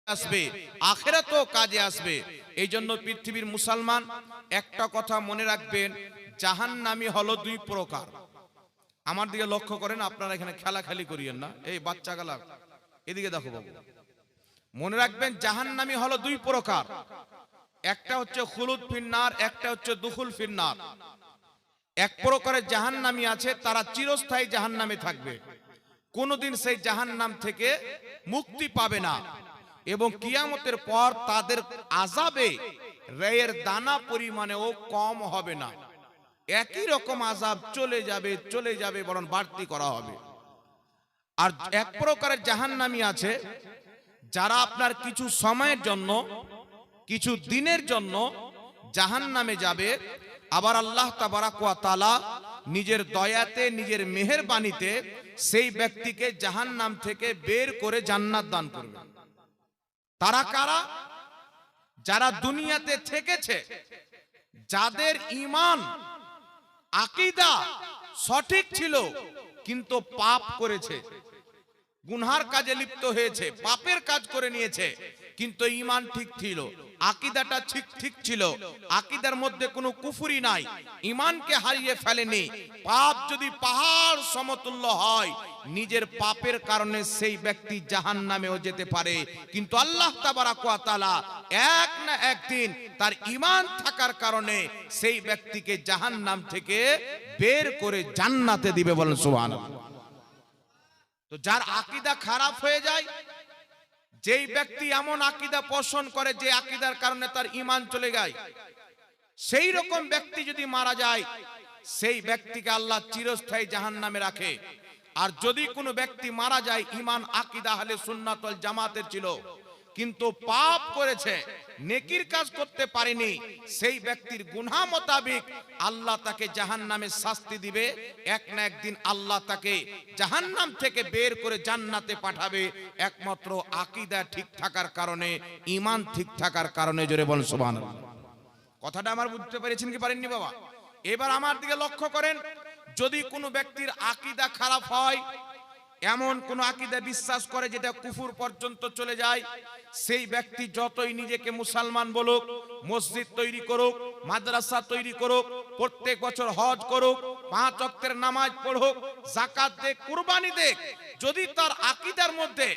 আসবে, আখিরাতেও কাজে আসবে। এই জন্য পৃথিবীর মুসলমান একটা কথা মনে রাখবেন, জাহান্নামী হলো দুই প্রকার। আমার দিকে লক্ষ্য করেন, আপনারা এখানে খেলাখালি করিয়েন না। এই বাচ্চা গালা এদিকে দেখো বাবু, মনে রাখবেন জাহান্নামী হলো দুই প্রকার। একটা হচ্ছে খুলুদ ফিন্নার, একটা হচ্ছে দুখুল ফিন্নার। এক প্রকারের জাহান্নামী আছে, তারা চিরস্থায়ী জাহান্নামে থাকবে, কোনোদিন সেই জাহান্নাম থেকে মুক্তি পাবে না, এবং কিয়ামতের পর তাদের আযাবে রেয়ের দানা পরিমাণেও কম হবে না, একই রকম আযাব চলে যাবে বরং বাড়তি করা হবে। আর এক প্রকারের জাহান্নামী আছে, যারা আপনার কিছু সময়ের জন্য, কিছু দিনের জন্য জাহান্নামে যাবে, আবার আল্লাহ তাবারাক ওয়া তাআলা নিজের দয়াতে, নিজের মেহেরবানিতে সেই ব্যক্তিকে জাহান্নাম থেকে বের করে জান্নাত দান করবে। তারা কারা? যারা দুনিয়াতে থেকেছে, যাদের ঈমান আকীদা সঠিক ছিল কিন্তু পাপ করেছে, গুনহার কাজে লিপ্ত হয়েছে, পাপের কাজ করে নিয়েছে, কিন্তু ঈমান ঠিক ছিল, আকীদাটা ঠিক ছিল, আকীদার মধ্যে কোনো কুফরি নাই, ঈমানকে হারিয়ে ফেলেনি। পাপ যদি পাহাড় সমতুল্য হয়, নিজের পাপের কারণে সেই ব্যক্তি জাহান্নামেও যেতে পারে, কিন্তু আল্লাহ তাবারাক ওয়া তাআলা এক না একদিন তার ঈমান থাকার কারণে সেই ব্যক্তিকে জাহান্নাম থেকে বের করে জান্নাতে দিবে। বলেন সুবহানাল্লাহ। তো যার আকীদা খারাপ হয়ে যায়, যেই ব্যক্তি এমন আকীদা পোষণ করে যে আকীদার কারণে তার ঈমান চলে যায়, সেই রকম ব্যক্তি যদি মারা যায়, সেই ব্যক্তিকে আল্লাহ চিরস্থায়ী জাহান্নামে রাখে। আর যদি কোনো ব্যক্তি মারা যায় ঈমান আকীদা আহলে সুন্নাত ওয়াল জামাতের ছিল, কিন্তু পাপ করেছে, নেকির কাজ করতে পারেনি, সেই ব্যক্তির গুনাহ মোতাবেক আল্লাহ তাকে জাহান্নামে শাস্তি দিবে। এক না একদিন আল্লাহ তাকে জাহান্নাম থেকে বের করে জান্নাতে পাঠাবে, একমাত্র আকীদা ঠিক থাকার কারণে, ঈমান ঠিক থাকার কারণে। জোরে বলেন সুবহানাল্লাহ। কথাটা আমার বুঝতে পেরেছেন কি পারেননি বাবা? এবার আমার দিকে লক্ষ্য করেন, যদি কোনো ব্যক্তির আকীদা খারাপ হয়, এমন কোন আকীদা বিশ্বাস করে যেটা কুফর পর্যন্ত চলে যায়, সেই ব্যক্তি যতই নিজেকে মুসলমান বলুক, মসজিদ তৈরি করুক, মাদ্রাসা তৈরি করুক, প্রত্যেক বছর হজ করুক, 5 ওয়াক্তের নামাজ পড়ুক, যাকাত দেখ, কুরবানি দেখ, যদি তার আকীদার মধ্যে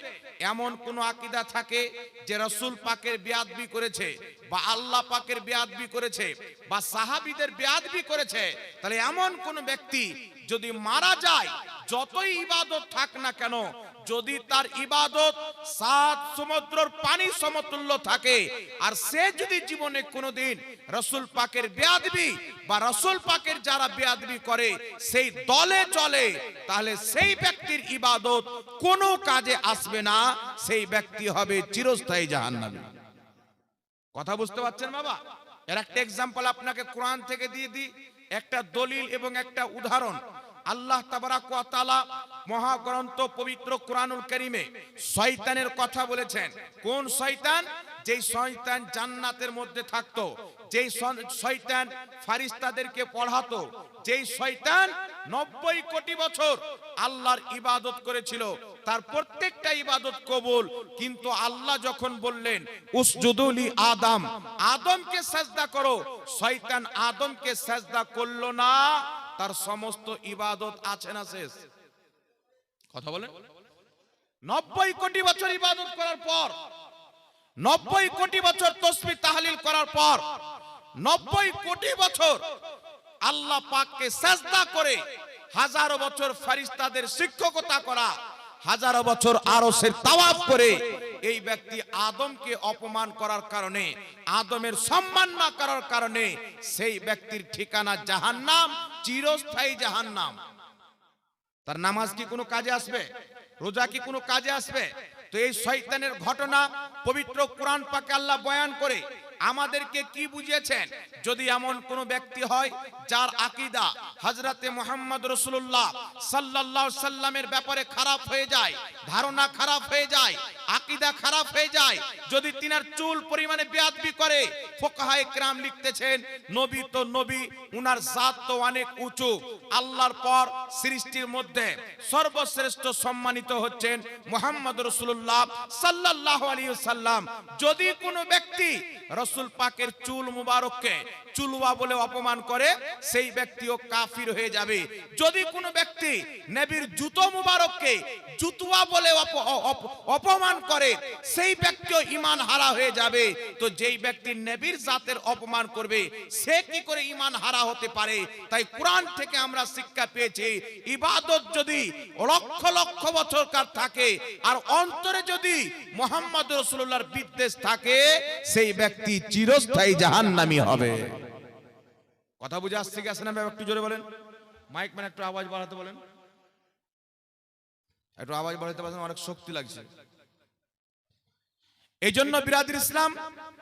এমন কোন আকীদা থাকে যে রাসূল পাকের বেয়াদবি করেছে, বা আল্লাহ পাকের বেয়াদবি করেছে, বা সাহাবীদের বেয়াদবি করেছে, তাহলে এমন কোন ব্যক্তি যদি মারা যায়, যতই ইবাদত থাক না কেন, যদি তার ইবাদত 7 সমুদ্রের পানি সমতুল্য থাকে, আর সে যদি জীবনে কোনোদিন রাসূল পাকের বেয়াদবি বা রাসূল পাকের যারা বেয়াদবি করে সেই দলে চলে, তাহলে সেই ব্যক্তির ইবাদত কোনো কাজে আসবে না, সেই ব্যক্তি হবে চিরস্থায়ী জাহান্নামী। কথা বুঝতে পারছেন বাবা? এর একটা এক্সাম্পল আপনাকে কোরআন থেকে দিয়ে দিই, একটা দলিল এবং একটা উদাহরণ। আল্লাহ তাবারাক ওয়া তাআলা মহাগ্রন্থ পবিত্র কোরআনুল কারীমে শয়তানের কথা বলেছেন। কোন শয়তান? যেই শয়তান জান্নাতের মধ্যে থাকতো, যেই শয়তান ফেরেশতাদেরকে পড়াতো, যেই শয়তান 90 কোটি বছর আল্লাহর ইবাদত করেছিল, তার প্রত্যেকটা ইবাদত কবুল, কিন্তু আল্লাহ যখন বললেন উসজুদুলি আদম, আদমকে সাজদা করো, শয়তান আদমকে সাজদা করলো না, তার সমস্ত ইবাদত আছে না শেষ? কথা বলেন। 90 কোটি বছর ইবাদত করার পর, 90 কোটি বছর তাসবিহ তাহলিল করার পর, 90 কোটি বছর আল্লাহ পাককে সাজদা করে, হাজারো বছর ফেরেশতাদের শিক্ষকতা করা, হাজারো বছর আরশের তাওয়াফ করে, এই ব্যক্তি আদমকে অপমান করার কারণে, আদমের সম্মান না করার কারণে, সেই ব্যক্তির ঠিকানা জাহান্নাম, চিরস্থায়ী জাহান্নাম। তার নামাজ কি কোনো কাজে আসবে? রোজা কি কোনো কাজে আসবে? তো এই শয়তানের ঘটনা পবিত্র কোরআন পাকে আল্লাহ বয়ান করে আমাদেরকে কি বুঝিয়েছেন? যদি এমন কোন ব্যক্তি হয় যার আকীদা হযরতে মুহাম্মদ রাসূলুল্লাহ সাল্লাল্লাহু আলাইহি সাল্লামের ব্যাপারে খারাপ হয়ে যায়, ধারণা খারাপ হয়ে যায়, আকীদা খারাপ হয়ে যায়। যদি তিনার চুল পরিমাণে বেয়াদবি করে, ফুকাহায়ে কেরাম লিখতেছেন নবী তো নবী, উনার জাত তো অনেক উঁচু, আল্লাহর পর সৃষ্টির মধ্যে সর্বশ্রেষ্ঠ সম্মানিত হচ্ছেন মুহাম্মদ রাসূলুল্লাহ সাল্লাল্লাহু আলাইহি ওয়াসাল্লাম। যদি কোনো ব্যক্তি রাসূল পাকের চুল মুবারককে চুলওয়া বলে অপমান করে, সেই ব্যক্তিও কাফির হয়ে যাবে। যদি কোনো ব্যক্তি নবীর জুতো মুবারককে জুতোয়া বলে অপমান করে, সেই ব্যক্তিও ঈমান হারা হয়ে যাবে। তো যেই ব্যক্তি নবীর জাতের অপমান করবে, সে কি করে ঈমান হারা হতে পারে? তাই কোরআন থেকে আমরা শিক্ষা পেয়েছি, ইবাদত যদি লক্ষ লক্ষ বছরকার থাকে আর অন্তরে যদি মুহাম্মদ রাসূলুল্লাহর বিদ্বেষ থাকে, সেই ব্যক্তি চিরস্থায়ী জাহান্নামী হবে। কথা বুঝে আসছে কি আসে না? একটু জোরে বলেন, মাইক মানে একটু আওয়াজ বাড়াতে বলেন, একটু আওয়াজ বাড়াতে বলেন, অনেক শক্তি লাগছে। এই জন্য বিরাদির ইসলাম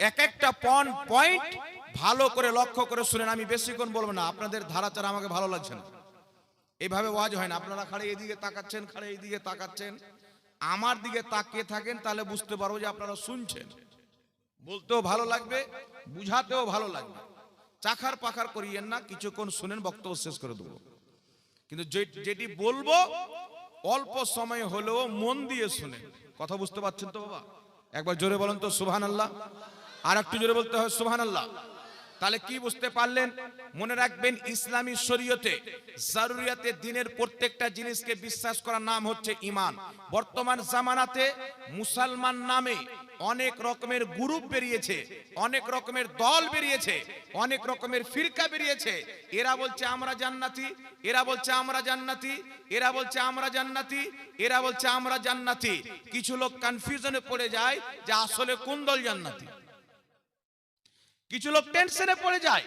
এক একটা পয়েন্ট ভালো করে লক্ষ্য করে শুনেন। আমি বেশিক্ষণ বলবো না, আপনাদের ধারাচার আমাকে ভালো লাগছে না, এইভাবে ওয়াজ হয় না। আপনারা খাড়ে এইদিকে তাকাচ্ছেন, খাড়ে এইদিকে তাকাচ্ছেন, আমার দিকে তাকিয়ে থাকেন, তাহলে বুঝতে পারবো যে আপনারা শুনছেন। বলতেও ভালো লাগবে, বুঝাতেও ভালো লাগবে। চাখার পাখার করিয়েন না, কিছুক্ষণ শুনেন, বক্তব্য শেষ করে দেবো। কিন্তু যেটি বলবো অল্প সময় হলেও মন দিয়ে শুনেন। কথা বুঝতে পারছেন তো বাবা? একবার জোরে বলেন তো সুবহানাল্লাহ। আর একটু জোরে বলতে হয় সুবহানাল্লাহ। তাহলে কি বুঝতে পারলেন? মনে রাখবেন, ইসলামী শরীয়তে জারুরিয়াতে দিনের প্রত্যেকটা জিনিসকে বিশ্বাস করার নাম হচ্ছে ঈমান। বর্তমান জামানাতে মুসলমান নামে অনেক রকমের গ্রুপ বেরিয়েছে, অনেক রকমের দল বেরিয়েছে, অনেক রকমের ফিরকা বেরিয়েছে। এরা বলছে আমরা জান্নাতি, এরা বলছে আমরা জান্নাতি, এরা বলছে আমরা জান্নাতি, এরা বলছে আমরা জান্নাতি। কিছু লোক কনফিউশনে পড়ে যায় যে আসলে কোন দল জান্নাতি। কিছু লোক টেনশনে পড়ে যায়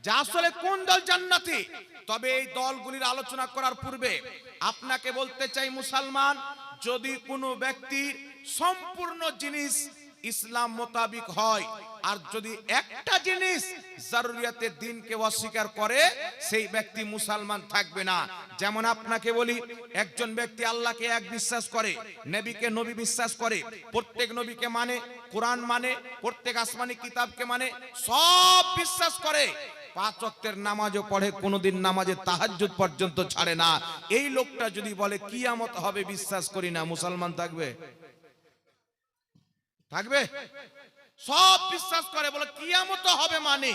যে আসলে কোন দল জান্নাতি। তবে এই দলগুলির আলোচনা করার পূর্বে আপনাকে বলতে চাই, মুসলমান যদি কোনো ব্যক্তির সম্পূর্ণ জিনিস ইসলাম মোতাবিক হয় আর যদি একটা জিনিস জারুরিয়াতের দিনকে অস্বীকার করে, সেই ব্যক্তি মুসলমান থাকবে না। যেমন আপনাকে বলি, একজন ব্যক্তি আল্লাহকে এক বিশ্বাস করে, নবীকে নবী বিশ্বাস করে, প্রত্যেক নবীকে মানে, কোরআন মানে, প্রত্যেক আসমানি কিতাবকে মানে, সব বিশ্বাস করে, 5 ওয়াক্তের নামাজও পড়ে, কোনোদিন নামাজে তাহাজ্জুদ পর্যন্ত ছাড়ে না। এই লোকটা যদি বলে কিয়ামত হবে বিশ্বাস করি না, মুসলমান থাকবে? থাকবে? সব বিশ্বাস করে, বলে কিয়ামত হবে মানে,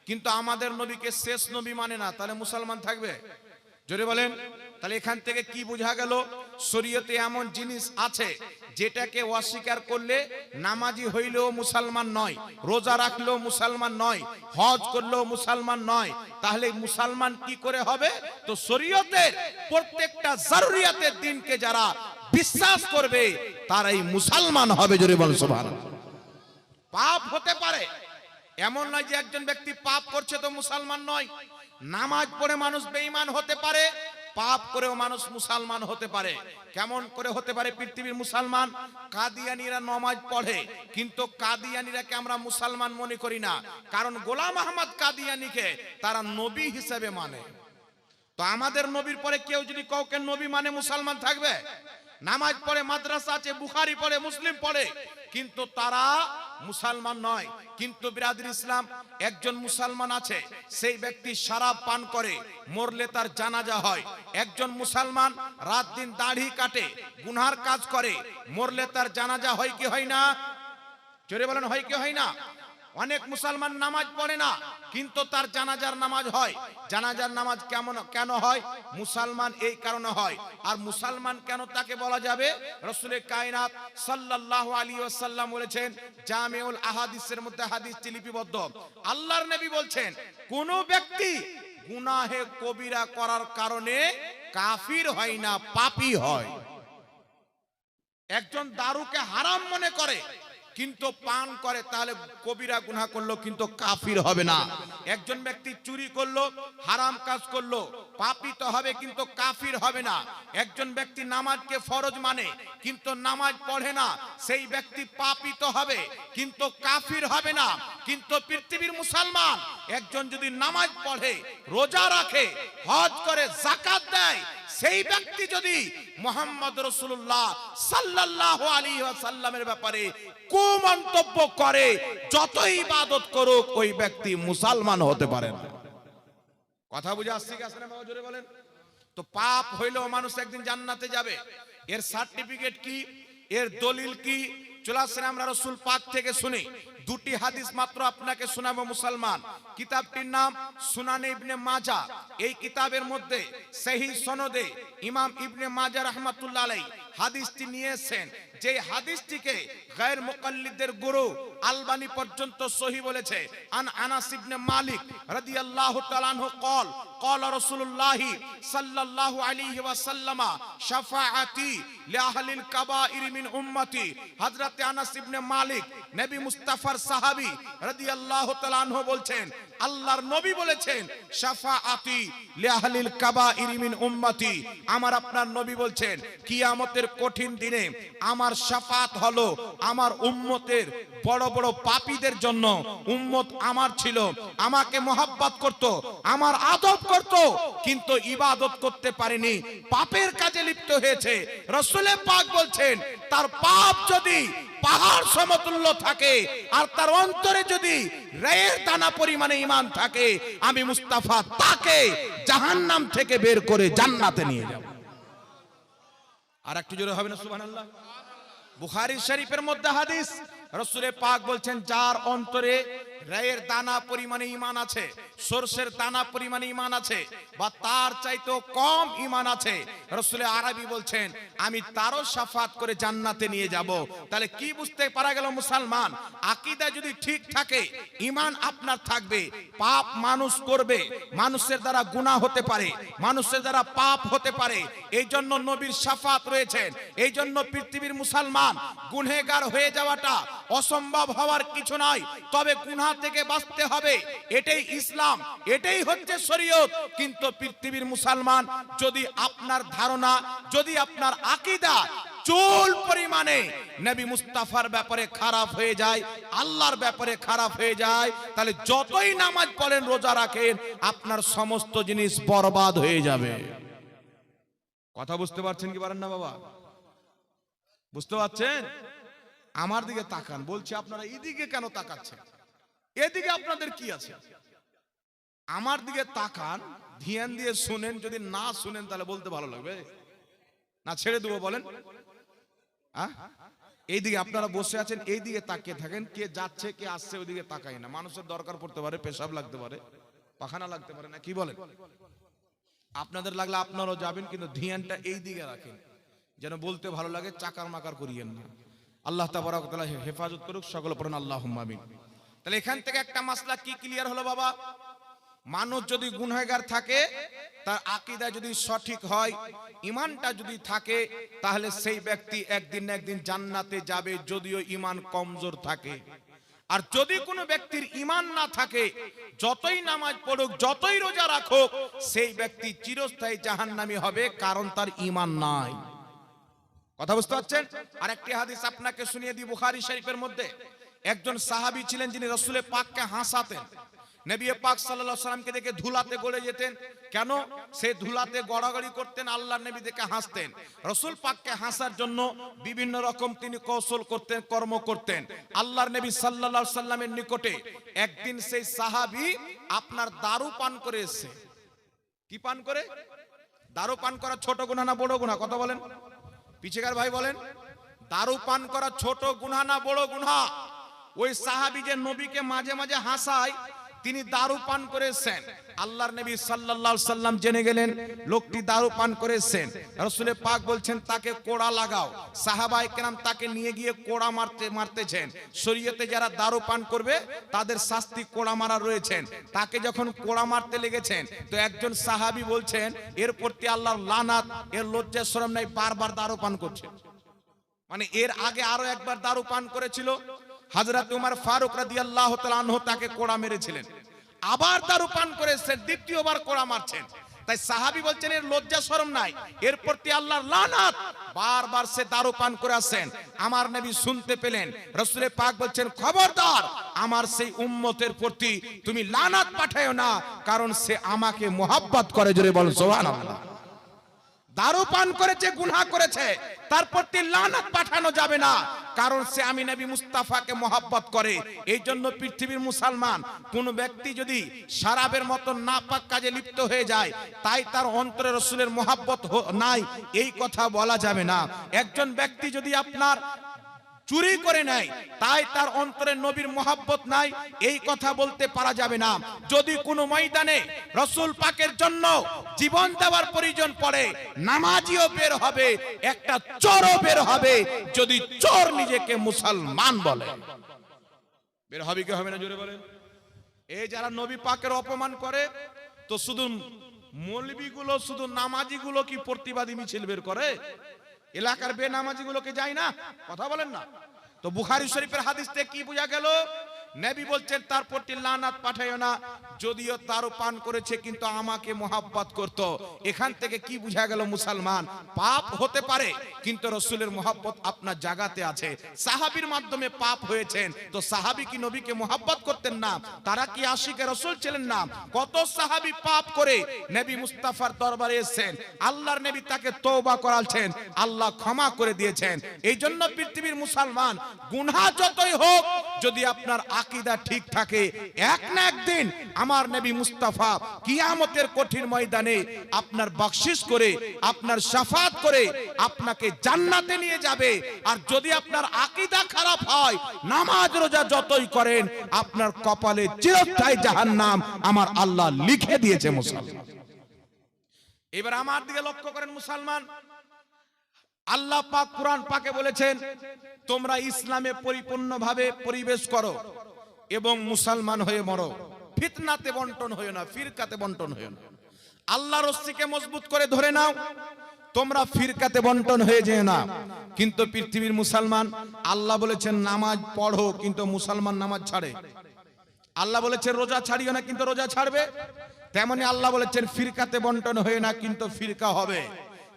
কিন্তু আমাদের নবীকে শেষ নবী মানে না, তাহলে মুসলমান থাকবে? জোরে বলেন। তাহলে এখান থেকে কি বোঝা গেল? শরীয়তে এমন জিনিস আছে যেটাকে অস্বীকার করলে নামাজি হইলেও মুসলমান নয়, রোজা রাখলেও মুসলমান নয়, হজ করলেও মুসলমান নয়। তাহলে মুসলমান কি করে হবে? তো শরীয়তের প্রত্যেকটা জারুরিয়াতের দিনকে যারা বিশ্বাস করবে তারাই মুসলমান হবে। জোরে বলেন সুবহানাল্লাহ। পাপ হতে পারে, এমন নয় যে একজন ব্যক্তি পাপ করছে তো মুসলমান নয়। নামাজ পড়ে মানুষ বেঈমান হতে পারে, পাপ করেও মানুষ মুসলমান হতে পারে। কেমন করে হতে পারে পৃথিবীর মুসলমান? কাদিয়ানীরা নামাজ পড়ে, কিন্তু কাদিয়ানীরাকে আমরা মুসলমান মনে করি না, কারণ গোলাম আহমদ কাদিয়ানীকে তারা নবী হিসেবে মানে। তো আমাদের নবীর পরে কেউ যদি কাউকে নবী মানে, মুসলমান থাকবে? নামাজ পড়ে, মাদ্রাসা আছে, বুখারী পড়ে, মুসলিম পড়ে, কিন্তু তারা মুসলমান নয়। কিন্তু বিরাদির ইসলাম, একজন মুসলমান আছে, সেই ব্যক্তি শরাব পান করে, মরলে তার জানাজা হয়। একজন মুসলমান রাত দিন দাড়ি কাটে, গুনার কাজ করে, মরলে তার জানাজা হয় কি হয় না? জোরে বলেন, হয় কি হয় না? অনেক মুসলমান নামাজ পড়ে না, কিন্তু তার জানাজার নামাজ হয়। জানাজার নামাজ কেন হয়? মুসলমান এই কারণে হয়। আর মুসলমান কেন তাকে বলা যাবে? রাসূলে কায়নাত সাল্লাল্লাহু আলাইহি ওয়াসাল্লাম বলেছেন, জামিউল আহাদিসের মধ্যে হাদিসটি লিপিবদ্ধ, আল্লাহর নবী বলছেন, কোন ব্যক্তি গুনাহে কবিরা করার কারণে কাফির হয় না, পাপী হয়। একজন দারুকে হারাম মনে করে কিন্তু পান করে, তাহলে কবিরা গুনাহ করলো কিন্তু কাফির হবে না। একজন ব্যক্তি চুরি করলো, হারাম কাজ করলো, পাপী তো হবে কিন্তু কাফির হবে না। একজন ব্যক্তি নামাজকে ফরজ মানে কিন্তু নামাজ পড়ে না, সেই ব্যক্তি পাপী তো হবে কিন্তু কাফির হবে না। কিন্তু পৃথিবীর মুসলমান একজন যদি নামাজ পড়ে, রোজা রাখে, হজ করে, যাকাত দেয়, সেই ব্যক্তি যদি মুহাম্মদ রাসূলুল্লাহ সাল্লাল্লাহু আলাইহি ওয়াসাল্লামের ব্যাপারে কুমন্তব্য করে, যতই ইবাদত করুক, ওই ব্যক্তি মুসলমান হতে পারে না। কথা বুঝে আসছে কি আসে না বাবা, জোরে বলেন। তো পাপ হইলেও মানুষ একদিন জান্নাতে যাবে, এর সার্টিফিকেট কি, এর দলিল কি? চলে আসেন আমরা রাসূল পাক থেকে শুনি। দুটি হাদিস মাত্র আপনাকে শোনাবো মুসলমান। কিতাবটির নাম সুনানে ইবনে মাজাহ। এই কিতাবের মধ্যে সহিহ সনদে ইমাম ইবনে মাজাহ রাহমাতুল্লাহ আলাইহি হাদিসটি নিয়েছেন, যে হাদিসটিকে গায়র মুকাল্লিদদের গুরু আলবানী পর্যন্ত সহিহ বলেছে। আন আনাস ইবনে মালিক রাদিয়াল্লাহু তাআলা আনহু قال قال رسول الله صلى الله عليه وسلم شفاعتي لأهل الكبائر من أمتي। হযরত আনাস ইবনে মালিক নবী মুস্তাফার সাহাবী রাদিয়াল্লাহু তাআলা আনহু বলছেন, আল্লাহর নবী বলেছেন শাফাআতি লিআহলিল কাবাইর মিন উম্মতি। আমার আপনার নবী বলছেন কিয়ামতের কঠিন দিনে আমার শাফাত হলো আমার উম্মতের বড় বড় পাপীদের জন্য। উম্মত আমার ছিল, আমাকে মহব্বত করত, আমার আদব করত, কিন্তু ইবাদত করতে পারেনি, পাপের কাজে লিপ্ত হয়েছে। রাসূল পাক বলছেন তার পাপ যদি পাহাড় সমতুল্য থাকে আর তার অন্তরে যদি রেয়ের দানা পরিমাণে ঈমান থাকে, আমি মুস্তাফা তাকে জাহান্নাম থেকে বের করে জান্নাতে নিয়ে যাব। আর একটু জোরে হবে না সুবহানাল্লাহ। বুখারী শরীফের মধ্যে হাদিস, রাসূল পাক বলছেন যার অন্তরে রেয়ের দানা পরিমাণে ঈমান আছে, সরষের দানা পরিমাণে ঈমান আছে, বা তার চাইতেও কম ঈমান আছে, রাসূল আরবি বলছেন আমি তারও শাফাত করে জান্নাতে নিয়ে যাব। তাহলে কি বুঝতে পারা গেল মুসলমান, আকীদা যদি ঠিক থাকে, ঈমান আপনার থাকবে, পাপ মানুষ করবে, মানুষের দ্বারা গুনাহ হতে পারে, মানুষের দ্বারা পাপ হতে পারে, এই জন্য নবীর শাফাত রয়েছেন। এই জন্য পৃথিবীর মুসলমান গুনহেগার হয়ে যাওয়াটা অসম্ভব হওয়ার কিছু নয়, তবে গুনাহ থেকে বাঁচতে হবে, এটাই ইসলাম, এটাই হচ্ছে শরীয়ত। কিন্তু পৃথিবীর মুসলমান যদি আপনার ধারণা, যদি আপনার আকীদা চুল পরিমাণে নবী মুস্তাফার ব্যাপারে খারাপ হয়ে যায়, আল্লাহর ব্যাপারে খারাপ হয়ে যায়, তাহলে যতই নামাজ পড়েন, রোজা রাখেন, আপনার সমস্ত জিনিস বরবাদ হয়ে যাবে। কথা বুঝতে পারছেন কি পারেন না বাবা? বুঝতে পারছেন? আমার দিকে তাকান, বলছি আপনারা এদিকে কেন তাকাচ্ছেন? এদিকে আপনাদের কি আছে? আমার দিকে তাকান, ধ্যান দিয়ে শুনেন, যদি না শুনেন তাহলে বলতে ভালো লাগবে না, ছেড়ে দেবো বলেন। এইদিকে আপনারা বসে আছেন, এইদিকে তাকিয়ে থাকেন, কে যাচ্ছে কে আসছে ওইদিকে তাকাই না। মানুষের দরকার পড়তে পারে, পেশাব লাগতে পারে, পাখানা লাগতে পারে, না কি বলেন? আপনাদের লাগলে আপনারাও যাবেন, কিন্তু ধ্যানটা এই দিকে রাখেন, যেন বলতে ভালো লাগে, চাকার মাকার করিয়েন না। আল্লাহ তাবারক ওয়া তাআলা হেফাজত করুক, সকলে পড়েন আল্লাহুম্মা আমিন। তাহলে এখান থেকে একটা মাসলা কি ক্লিয়ার হলো বাবা? মানুষ যদি গুনাহগার থাকে, তার আকীদা যদি সঠিক হয়, ঈমানটা যদি থাকে, তাহলে সেই ব্যক্তি একদিন না একদিন জান্নাতে যাবে, যদিও ঈমান কমজোর থাকে। আর যদি কোনো ব্যক্তির ঈমান না থাকে, যতই নামাজ পড়ুক, যতই রোজা রাখুক, সেই ব্যক্তি চিরস্থায়ী জাহান্নামী হবে, কারণ তার ঈমান নাই। কথা বুঝতে পারছেন? আর একটি হাদিস আপনাকে শুনিয়ে দিই, বুখারী শরীফের মধ্যে একজন সাহাবী ছিলেন যিনি রাসূল পাককে হাসাতেন। নবী পাক সাল্লাল্লাহু আলাইহি সাল্লামকে দেখে ধুলাতে গড়ে যেতেন। কেন? সে ধুলাতে গড়াগড়ি করতেন, আল্লাহর নবী দেখে হাসতেন। রাসূল পাককে হাসার জন্য বিভিন্ন রকম তিনি কৌশল করতেন, কর্ম করতেন। আল্লাহর নবী সাল্লাল্লাহু আলাইহি সাল্লামের নিকটে একদিন সেই সাহাবী আপনার দারু পান করে এসেছে। কি পান করে? দারু পান করা ছোট গুনাহ না বড় গুনাহ? কথা বলেন, পিছেকার ভাই বলেন। দারু পান করা ছোট গুনাহ না বড় গুনাহ? ওই সাহাবী যে নবীকে মাঝে মাঝে হাসায়, তিনি দারু পান করেছেন। আল্লাহর নবী সাল্লাল্লাহু আলাইহি সাল্লাম জেনে গেলেন লোকটি দারু পান করেছেন। রাসূল পাক বলছেন তাকে কোড়া লাগাও। সাহাবায়ে কেরাম তাকে নিয়ে গিয়ে কোড়া মারতেছেন। শরীয়তে যারা দারু পান করবে তাদের শাস্তি কোড়া মারা রয়েছেন। তাকে যখন কোড়া মারতে লেগেছেন, তো একজন সাহাবী বলছেন এর প্রতি আল্লাহর লানাত, এর লজ্জা শরম নাই, বারবার দারু পান করছে। মানে এর আগে আরো একবার দারু পান করেছিল, হযরত উমর ফারুক রাদিয়াল্লাহু তাআলা আনহু তাকে কোড়া মেরেছিলেন। আবার দারু পান করেছেন, দ্বিতীয়বার কোড়া মারছেন। তাই সাহাবী বলছেন এর লজ্জা শরম নাই, এর প্রতি আল্লাহর লানাত, বারবার সে দারু পান করে আসেন। আমার নবী শুনতে পেলেন, রাসূল পাক বলছেন খবরদার, আমার সেই উম্মতের প্রতি তুমি লানাত পাঠায়ো না, কারণ সে আমাকে মুহাব্বত করে। জোরে বল সুবহানাল্লাহ। দারু পান করেছে, গুনাহ করেছে, তার প্রতি লানত পাঠানো যাবে না, কারণ সে আমি নবী মুস্তাফাকে মহব্বত করে। এই জন্য পৃথিবীর মুসলমান কোন ব্যক্তি যদি শরাবের মতো নাপাক কাজে লিপ্ত হয়ে যায়, তাই তার অন্তরে রাসূলের মহব্বত নাই, এই কথা বলা যাবে না। একজন ব্যক্তি যদি আপনার চুরি করে নেয়, তাই তার অন্তরে নবীর মহব্বত নাই, এই কথা বলতে পারা যাবে না। যদি কোনো ময়দানে রাসূল পাকের জন্য জীবন দেওয়ার প্রয়োজন পড়ে, নামাজিও বের হবে, একটা চোরও বের হবে, যদি চোর নিজেকে মুসলমান বলে। বের হবে কি হবে না জোরে বলেন? এই যারা নবী পাকের অপমান করে, তো শুধু মৌলবীগুলো, শুধু নামাজিগুলো কি প্রতিবাদী মিছিল বের করে? এলাকার বেনামাজিগুলোকে যায় না? কথা বলেন না। তো বুখারী শরীফের হাদিস থেকে কি বোঝা গেল? নবী বলছেন তার প্রতি লানাত পাঠাইও না, যদিও দারু পান করেছে কিন্তু আমাকে মহব্বত করত। এখান থেকে কি বোঝা গেল? মুসলমান পাপ হতে পারে কিন্তু রাসূলের মহব্বত আপনার জায়গাতে আছে। সাহাবীর মাধ্যমে পাপ হয়েছেন, তো সাহাবী কি নবীকে মহব্বত করতেন না? তারা কি আশিকে রাসূল ছিলেন না? কত সাহাবী পাপ করে নবী মুস্তাফার দরবারে এসেছেন, আল্লাহর নবী তাকে তওবা করালছেন, আল্লাহ ক্ষমা করে দিয়েছেন। এই জন্য পৃথিবীর মুসলমান গুনাহ যতই হোক, যদি আপনার আকীদা ঠিক থাকে, এক না একদিন আমার নবী মুস্তাফা কিয়ামতের কঠিন ময়দানে আপনার বখশিশ করে, আপনার শাফাত করে আপনাকে জান্নাতে নিয়ে যাবে। আর যদি আপনার আকীদা খারাপ হয়, নামাজ রোজা যতই করেন, আপনার কপালে চিরস্থায়ী জাহান্নাম আমার আল্লাহ লিখে দিয়েছে মুসলমান। এবার আমার দিকে লক্ষ্য করেন মুসলমান, আল্লাহ পাক কুরআন পাকে বলেছেন তোমরা ইসলামে পরিপূর্ণভাবে পরিবেশ করো এবং মুসলমান হয়ে মরো, ফিতনাতে বন্টন হয়ো না, ফিরকাতে বন্টন হয়ো না। আল্লাহর রস্তিকে মজবুত করে ধরে নাও, তোমরা ফিরকাতে বন্টন হয়ে যেও না। কিন্তু পৃথিবীর মুসলমান, আল্লাহ বলেছেন নামাজ পড়ো, কিন্তু মুসলমান নামাজ ছাড়ে। আল্লাহ বলেছেন রোজা ছাড়িও না, কিন্তু রোজা ছাড়বে। তেমনি আল্লাহ বলেছেন ফিরকাতে বন্টন হয়ে না, কিন্তু ফিরকা হবে।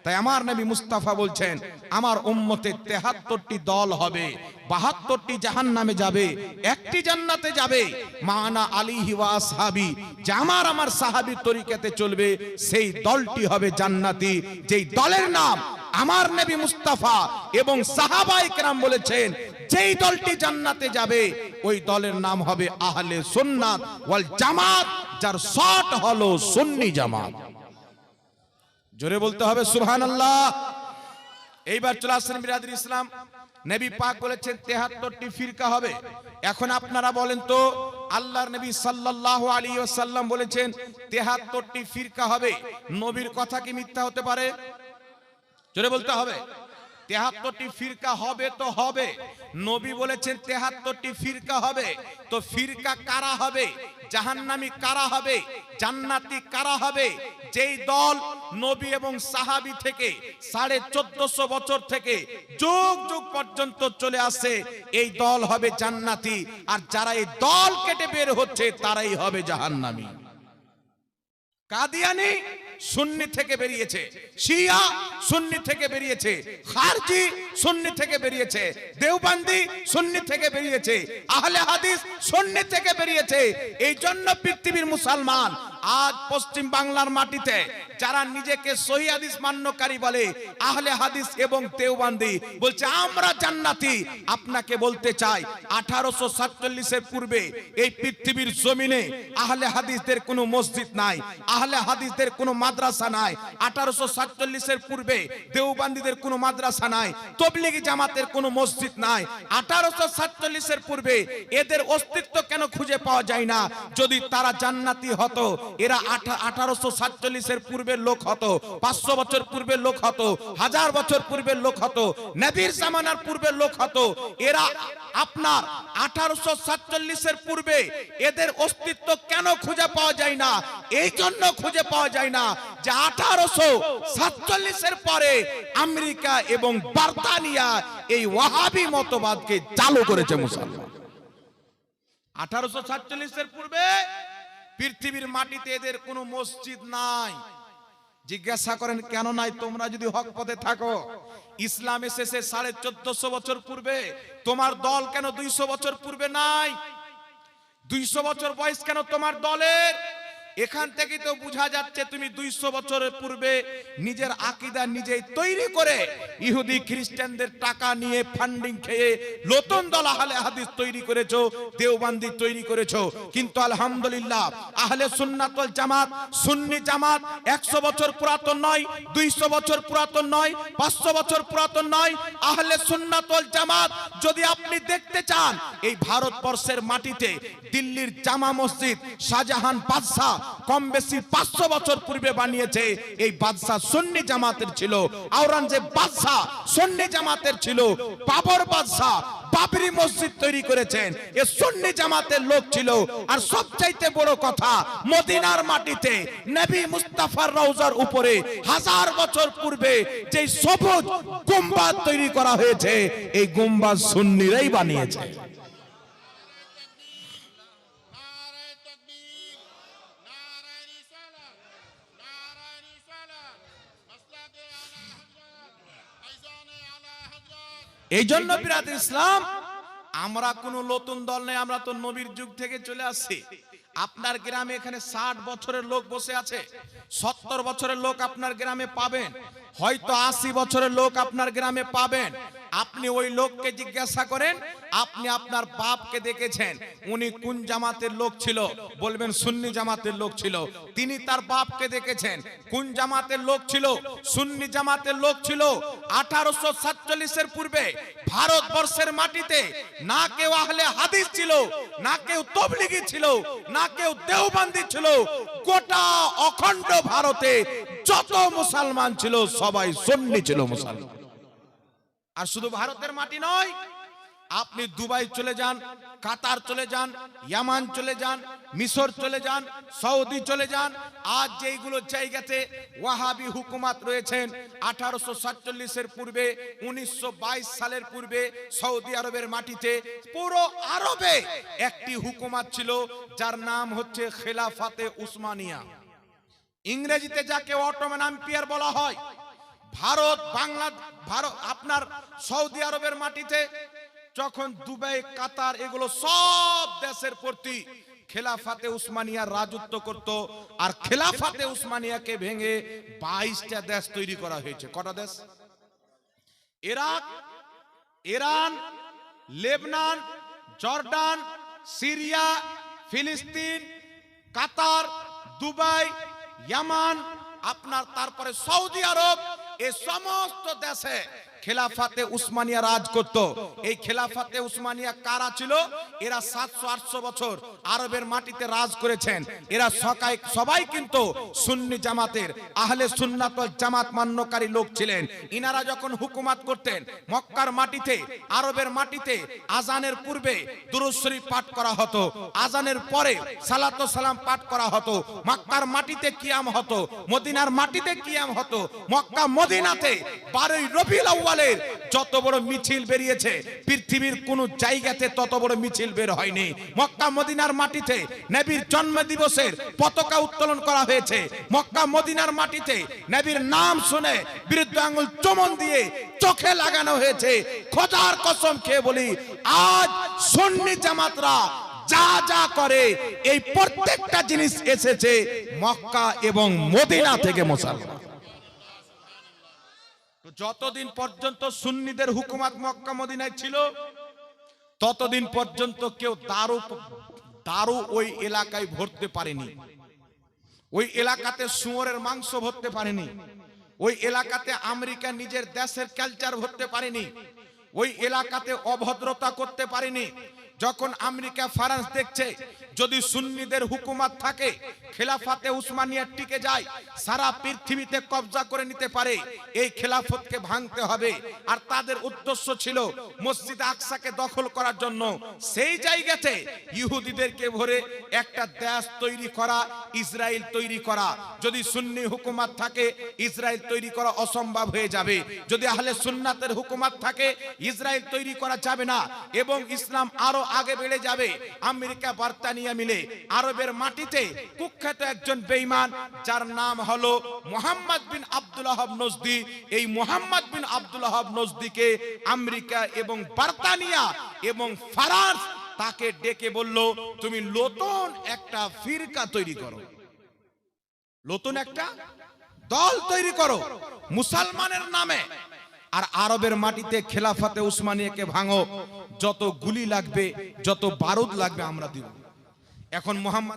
তাই আমার নবী মুস্তাফা বলছেন আমার উম্মতে ৭৩টি দল হবে, ৭২টি জাহান্নামে যাবে, একটি জান্নাতে যাবে। মানা আলিহি ওয়া আসহাবি, যে আমার সাহাবীর তরিকাতে চলবে, সেই দলটি হবে জান্নাতি। যেই দলের নাম আমার নবী মুস্তাফা এবং সাহাবায়ে কেরাম বলেছেন যেই দলটি জান্নাতে যাবে, ওই দলের নাম হবে আহলে সুন্নাত ওয়াল জামাত, যার শর্ট হলো সুন্নি জামাত। জোরে বলতে হবে সুবহানাল্লাহ। এইবার চলে আসেন বিরাদর ইসলাম, নবী পাক বলেছেন ৭৩টি ফিরকা হবে। এখন আপনারা বলেন তো, আল্লাহর নবী সাল্লাল্লাহু আলাইহি ওয়াসাল্লাম বলেছেন ৭৩টি ফিরকা হবে, নবীর কথা কি মিথ্যা হতে পারে? জোরে বলতে হবে। ৭৩টি ফিরকা হবে তো হবে, নবী বলেছেন ৭৩টি ফিরকা হবে। তো ফিরকা কারা হবে? জাহান্নামী কারা হবে? জান্নাতি কারা হবে? যেই দল নবী এবং সাহাবী থেকে ১৪৫০ বছর থেকে যুগ যুগ পর্যন্ত চলে আসে, এই দল হবে জান্নাতি। আর যারা এই দল কেটে বের হচ্ছে, তারাই হবে জাহান্নামী। কাদিয়ানি সুন্নি থেকে বেরিয়েছে, শিয়া সুন্নি থেকে বেরিয়েছে, খারজি সুন্নি থেকে বেরিয়েছে, দেওবন্দি সুন্নি থেকে বেরিয়েছে, আহলে হাদিস সুন্নি থেকে বেরিয়েছে। এই জন্য পৃথিবীর মুসলমান আজ পশ্চিম বাংলার মাটিতে যারা নিজেকে সহিহ হাদিস মান্যকারী বলে, আহলে হাদিস এবং দেওবন্দি বলছে আমরা জান্নাতি। আপনাকে বলতে চাই 1847 এর পূর্বে এই পৃথিবীর জমিনে আহলে হাদিসদের কোনো মসজিদ নাই, আহলে হাদিসদের কোনো মাদ্রাসা নাই। 1847 এর পূর্বে দেওবন্দিদের কোনো মাদ্রাসা নাই, তবলিগি জামাতের কোনো মসজিদ নাই। 1847 এর পূর্বে এদের অস্তিত্ব কেন খুঁজে পাওয়া যায় না? যদি তারা জান্নাতি হতো, এরা 1847 এর পূর্বের লোক হতো, 500 বছর পূর্বের লোক হতো, 1000 বছর পূর্বের লোক হতো, নবীর জামানার পূর্বের লোক হতো। এরা আপনার 1847 এর পূর্বে এদের অস্তিত্ব কেন খুঁজে পাওয়া যায় না? এই জন্য খুঁজে পাওয়া যায় না যে 1847 এর পরে আমেরিকা এবং ব্রিটেনিয়া এই ওয়াহাবি মতবাদকে চালু করেছে মুসলমান। 1847 এর পূর্বে পৃথিবীর মাটিতে এদের কোনো মসজিদ নাই। জিজ্ঞাসা করেন কেন নাই? তোমরা যদি হক পথে থাকো, ইসলাম এসেছে 1450 বছর পূর্বে, তোমার দল কেন 200 বছর পূর্বে নাই? 200 বছর বয়স কেন তোমার দলের? এখান থেকে তো বোঝা যাচ্ছে তুমি 200 বছরের পূর্বে নিজের আকীদা নিজেই তৈরি করে ইহুদি খ্রিস্টানদের টাকা নিয়ে ফান্ডিং খেয়ে নতুন দল আহলে হাদিস তৈরি করেছো, দেওবন্দি তৈরি করেছো। কিন্তু আলহামদুলিল্লাহ আহলে সুন্নাত ওয়াল জামাত, সুন্নি জামাত 100 বছর পুরাতন নয়, 200 বছর পুরাতন নয়, 500 বছর পুরাতন নয়। আহলে সুন্নাত ওয়াল জামাত যদি আপনি দেখতে চান, এই ভারতবর্ষের মাটিতে দিল্লির জামা মসজিদ শাহজাহান বাদশাহ কম বেশি 500 বছর পূর্বে বানিয়েছে। এই বাদশাহ সুন্নি জামাতের ছিল। আওরঙ্গজেব বাদশাহ সুন্নি জামাতের ছিল। বাবর বাদশাহ বাবরি মসজিদ তৈরি করেছেন, এ সুন্নি জামাতের লোক ছিল। আর সবচাইতে বড় কথা, মদিনার মাটিতে নবী মুস্তাফার রওজার উপরে 1000 বছর পূর্বে যে সবুজ গুম্বাদ তৈরি করা হয়েছে, এই গুম্বাদ সুন্নিরাই বানিয়েছে। এই জন্য বিরাদর ইসলাম, আমরা কোন নতুন দল নেই, আমরা তো নবীর যুগ থেকে চলে আসছি। আপনার গ্রামে এখানে 60 বছরের লোক বসে আছে, 70 বছরের লোক আপনার গ্রামে পাবেন, হয়তো 80 বছরের লোক আপনার গ্রামে পাবেন। আপনি ওই লোককে জিজ্ঞাসা করেন, আপনি আপনার বাপকে দেখেছেন উনি কোন জামাতের লোক ছিল, বলবেন সুন্নি জামাতের লোক ছিল। তিনি তার বাপকে দেখেছেন কোন জামাতের লোক ছিল, সুন্নি জামাতের লোক ছিল। 1847 এর পূর্বে ভারতবর্ষের মাটিতে না কেউ আহলে হাদিস ছিল, না কেউ তাবলীগী ছিল, না কেউ দেওবন্দি ছিল। গোটা অখণ্ড ভারতে যত মুসলমান ছিল সবাই সুন্নি ছিল, মুসলমান। আর শুধু ভারতের মাটি নয়, আপনি দুবাই চলে যান, কাতার চলে যান, ইয়ামান চলে যান, মিশর চলে যান, সৌদি চলে যান। আজ যেইগুলো জায়গাতে ওয়াহাবি হুকুমত রয়েছেন, 1847 এর পূর্বে, 1922 সালের পূর্বে সৌদি আরবের মাটিতে পুরো আরবে একটি হুকুমত ছিল, যার নাম হচ্ছে খেলাফাতে উসমানিয়া। ইংরেজিতে যাকে অটোমান এম্পায়ার বলা হয়। আপনার সৌদি আরবের মাটিতে যখন দুবাই, কাতার, এগুলো সব দেশের প্রতি খেলাফাতে উসমানিয়া রাজত্ব করত। আর খেলাফাতে উসমানিয়াকে ভেঙে 22টা দেশ তৈরি করা হয়েছে। কটা দেশ? Iraq, Iran, Lebanon, Jordan, Syria, ফিলিস্তিন, কাতার, দুবাই, ইয়ামান, আপনার তারপরে সৌদি আরব, এই সমস্ত দেশে খেলাফাতে উসমানিয়া রাজ করত। এই খেলাফাতে উসমানিয়া কারা ছিল? এরা 700-800 বছর আরবের মাটিতে রাজ করেছেন। এরা সবাই কিন্তু সুন্নি জামাতের, আহলে সুন্নাত ওয়াল জামাত মান্যকারী লোক ছিলেন। ইনারা যখন হুকুমত করতেন মক্কার মাটিতে, আরবের মাটিতে আজানের পূর্বে দুরূদ শরীফ পাঠ করা হতো, আজানের পরে সালাত ও সালাম পাঠ করা হতো। মক্কার মাটিতে কিয়াম হতো, মদিনার মাটিতে কিয়াম হতো। মক্কা মদিনাতে 12ই রবিউল আউয়াল যত বড় মিছিল বেরিয়েছে, পৃথিবীর কোন জায়গাতে তত বড় মিছিল বের হয়নি। মক্কা মদিনার মাটিতে নবীর জন্ম দিবসের পতাকা উত্তোলন করা হয়েছে। মক্কা মদিনার মাটিতে নবীর নাম শুনে বিরুদ্ধ আঙ্গুল চুম্বন দিয়ে চোখে লাগানো হয়েছে। খোদার কসম খেয়ে বলি, আজ সুন্নি জামাতরা যা যা করে, এই প্রত্যেকটা জিনিস এসেছে মক্কা এবং মদিনা থেকে। মুসলমান যতদিন পর্যন্ত সুন্নিদের হুকুমত মক্কা মদিনায় ছিল, ততদিন পর্যন্ত কেউ দারু ওই এলাকায় ভরতে পারেনি। ওই এলাকাতে শুয়োরের মাংস ভরতে পারেনি। ওই এলাকাতে আমেরিকা নিজের দেশের কালচার ভরতে পারেনি। ওই এলাকাতে অভদ্রতা করতে পারেনি। যখন আমেরিকা, ফ্রান্স দেখছে যদি সুন্নিদের হুকুমত থাকে, খেলাফাতে উসমানিয়া টিকে যায়, সারা পৃথিবীতে কবজা করে নিতে পারে, এই খেলাফতকে ভাঙতে হবে। আর তাদের উদ্দেশ্য ছিল মসজিদ আকসাকে দখল করার জন্য। সেই জায়গাতে ইহুদিদেরকে ভরে একটা দেশ তৈরি করা, ইসরায়েল তৈরি করা। যদি সুন্নি হুকুমত থাকে, ইসরায়েল তৈরি করা অসম্ভব হয়ে যাবে। যদি আহলে সুন্নাতের হুকুমত থাকে, ইসরায়েল তৈরি করা যাবে না এবং ইসলাম আরো আগে বেড়ে যাবে। আমেরিকা, বার্তানিয়া মিলে আরবের মাটিতে কুখ্যাত একজন বেঈমান, যার নাম হলো মুহাম্মদ বিন আব্দুল ওয়াহাব নজদি। এই মুহাম্মদ বিন আব্দুল ওয়াহাব নজদিকে আমেরিকা এবং বার্তানিয়া এবং ফ্রান্স তাকে ডেকে বলল, তুমি নতুন একটা ফিরকা তৈরি করো। নতুন একটা দল তৈরি করো মুসলমানের নামে, আর আরবের মাটিতে খেলাফতে উসমানিয়াকে ভাঙো, যত গুলি লাগবে যত বারুদ লাগবে আমরা দিব। এখন মোহাম্মদ